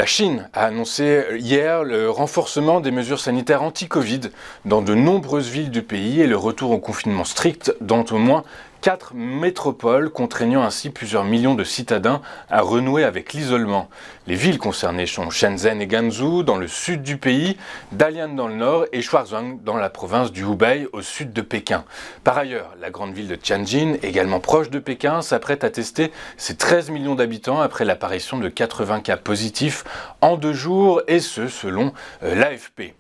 Chine a annoncé hier le renforcement des mesures sanitaires anti-Covid dans de nombreuses villes du pays et le retour au confinement strict dans au moins 4 métropoles, contraignant ainsi plusieurs millions de citadins à renouer avec l'isolement. Les villes concernées sont Shenzhen et Ganzhou dans le sud du pays, Dalian dans le nord et Shuozhuang dans la province du Hubei au sud de Pékin. Par ailleurs, la grande ville de Tianjin, également proche de Pékin, s'apprête à tester ses 13 millions d'habitants après l'apparition de 80 cas positifs en 2 jours, et ce selon l'AFP.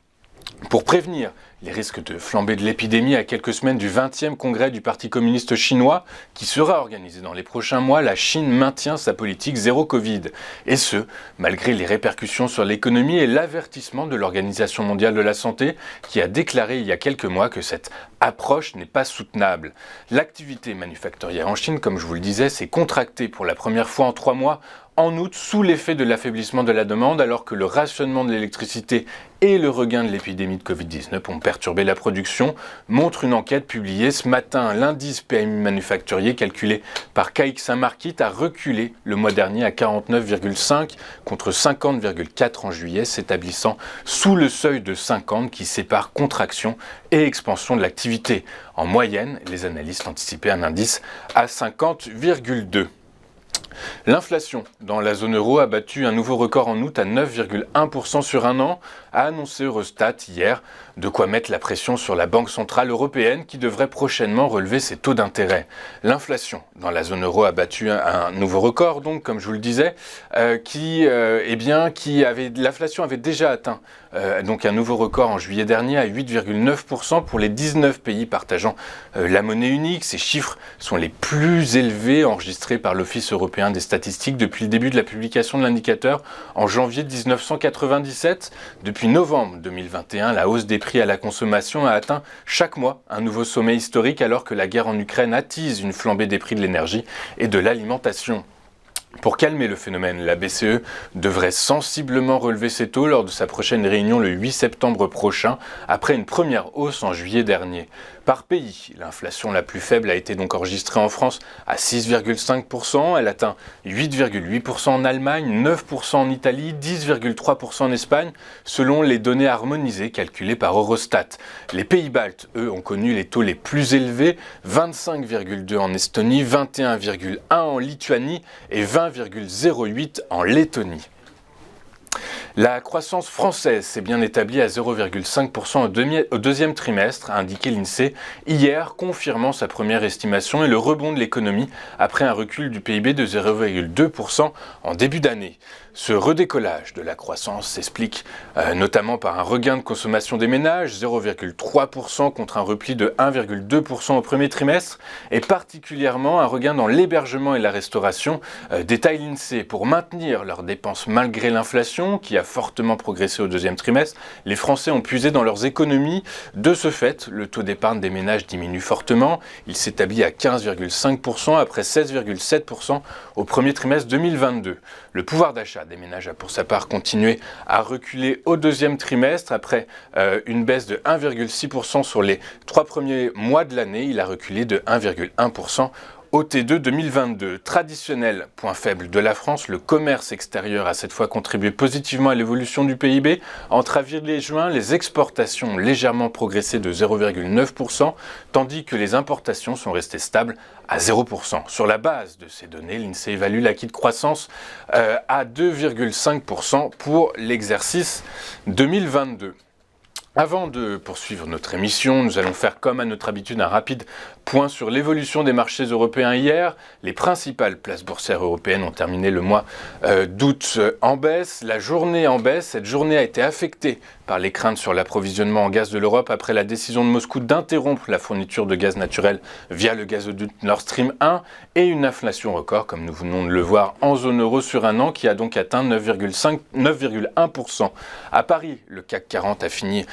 Pour prévenir les risques de flambée de l'épidémie à quelques semaines du 20e congrès du Parti communiste chinois, qui sera organisé dans les prochains mois, la Chine maintient sa politique zéro Covid. Et ce, malgré les répercussions sur l'économie et l'avertissement de l'Organisation mondiale de la santé, qui a déclaré il y a quelques mois que cette approche n'est pas soutenable. L'activité manufacturière en Chine, comme je vous le disais, s'est contractée pour la première fois en 3 mois, en août, sous l'effet de l'affaiblissement de la demande, alors que le rationnement de l'électricité et le regain de l'épidémie de Covid-19 ont perturbé la production, montre une enquête publiée ce matin. L'indice PMI manufacturier calculé par KX Market a reculé le mois dernier à 49,5 contre 50,4 en juillet, s'établissant sous le seuil de 50 qui sépare contraction et expansion de l'activité. En moyenne, les analystes anticipaient un indice à 50,2. L'inflation dans la zone euro a battu un nouveau record en août à 9,1% sur un an, a annoncé Eurostat hier, de quoi mettre la pression sur la Banque centrale européenne qui devrait prochainement relever ses taux d'intérêt. L'inflation dans la zone euro a battu un nouveau record, donc comme je vous le disais, l'inflation avait déjà atteint donc un nouveau record en juillet dernier à 8,9% pour les 19 pays partageant la monnaie unique. Ces chiffres sont les plus élevés enregistrés par l'Office européen des statistiques depuis le début de la publication de l'indicateur en janvier 1997. Depuis novembre 2021, la hausse des prix à la consommation a atteint chaque mois un nouveau sommet historique alors que la guerre en Ukraine attise une flambée des prix de l'énergie et de l'alimentation. Pour calmer le phénomène, la BCE devrait sensiblement relever ses taux lors de sa prochaine réunion le 8 septembre prochain, après une première hausse en juillet dernier. Par pays, l'inflation la plus faible a été donc enregistrée en France à 6,5%, elle atteint 8,8% en Allemagne, 9% en Italie, 10,3% en Espagne, selon les données harmonisées calculées par Eurostat. Les pays baltes, eux, ont connu les taux les plus élevés, 25,2 en Estonie, 21,1 en Lituanie et 20,08 en Lettonie. La croissance française s'est bien établie à 0,5% au deuxième trimestre, a indiqué l'INSEE hier, confirmant sa première estimation et le rebond de l'économie après un recul du PIB de 0,2% en début d'année. Ce redécollage de la croissance s'explique notamment par un regain de consommation des ménages, 0,3% contre un repli de 1,2% au premier trimestre, et particulièrement un regain dans l'hébergement et la restauration, détaille l'INSEE. Pour maintenir leurs dépenses malgré l'inflation, qui a fortement progressé au deuxième trimestre, les Français ont puisé dans leurs économies. De ce fait, le taux d'épargne des ménages diminue fortement. Il s'établit à 15,5% après 16,7% au premier trimestre 2022. Le pouvoir d'achat des ménages a pour sa part continué à reculer au deuxième trimestre. Après une baisse de 1,6% sur les 3 premiers mois de l'année, il a reculé de 1,1% au T2 2022. Traditionnel point faible de la France, le commerce extérieur a cette fois contribué positivement à l'évolution du PIB. Entre avril et juin, les exportations ont légèrement progressé de 0,9%, tandis que les importations sont restées stables à 0%. Sur la base de ces données, l'INSEE évalue l'acquis de croissance à 2,5% pour l'exercice 2022. Avant de poursuivre notre émission, nous allons faire comme à notre habitude un rapide point sur l'évolution des marchés européens hier. Les principales places boursières européennes ont terminé le mois d'août en baisse. La journée en baisse, cette journée a été affectée par les craintes sur l'approvisionnement en gaz de l'Europe après la décision de Moscou d'interrompre la fourniture de gaz naturel via le gazoduc Nord Stream 1 et une inflation record, comme nous venons de le voir, en zone euro sur un an qui a donc atteint 9,1%. À Paris, le CAC 40 a fini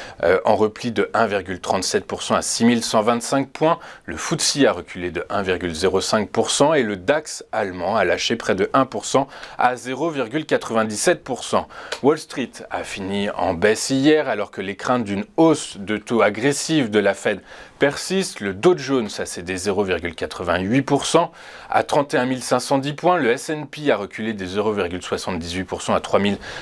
en repli de 1,37% à 6125 points. Le FTSE a reculé de 1,05% et le DAX allemand a lâché près de 1% à 0,97%. Wall Street a fini en baisse hier hier alors que les craintes d'une hausse de taux agressive de la Fed persistent. Le Dow Jones a cédé 0,88% à 31 510 points. Le S&P a reculé des 0,78% à 3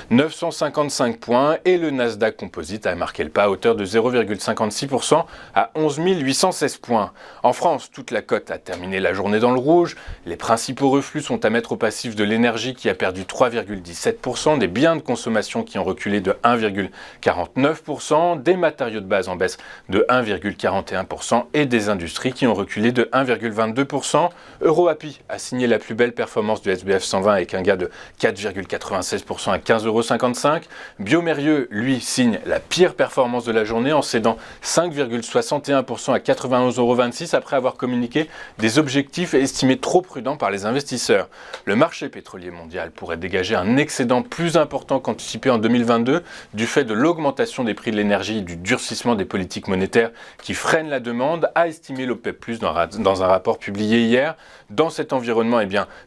955 points. Et le Nasdaq Composite a marqué le pas à hauteur de 0,56% à 11 816 points. En France, toute la cote a terminé la journée dans le rouge. Les principaux reflux sont à mettre au passif de l'énergie qui a perdu 3,17%, des biens de consommation qui ont reculé de 1,49%, des matériaux de base en baisse de 1,41% et des industries qui ont reculé de 1,22%. EuroAPI a signé la plus belle performance du SBF 120 avec un gain de 4,96% à 15,55 €. Biomérieux, lui, signe la pire performance de la journée en cédant 5,61% à 91,26 € après avoir communiqué des objectifs estimés trop prudents par les investisseurs. Le marché pétrolier mondial pourrait dégager un excédent plus important qu'anticipé en 2022 du fait de l'augmentation des prix de l'énergie et du durcissement des politiques monétaires qui freinent la demande, a estimé l'OPEP+ dans un rapport publié hier. Dans cet environnement,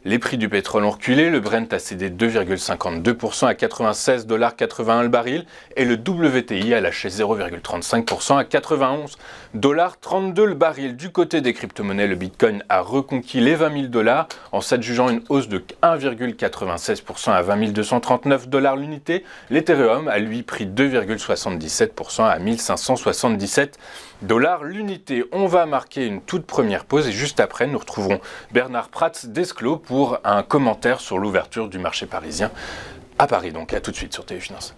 les prix du pétrole ont reculé, le Brent a cédé 2,52% à 96,81 $ le baril et le WTI a lâché 0,35% à 91,32 $ le baril. Du côté des crypto-monnaies, le Bitcoin a reconquis les 20 000 $ en s'adjugeant une hausse de 1,96% à 20 239 $ l'unité. L'Ethereum a lui pris 2,77% à 1577 $ l'unité. On va marquer une toute première pause et juste après, nous retrouverons Bernard Prats d'Esclos pour un commentaire sur l'ouverture du marché parisien à Paris. Donc à tout de suite sur TV Finance.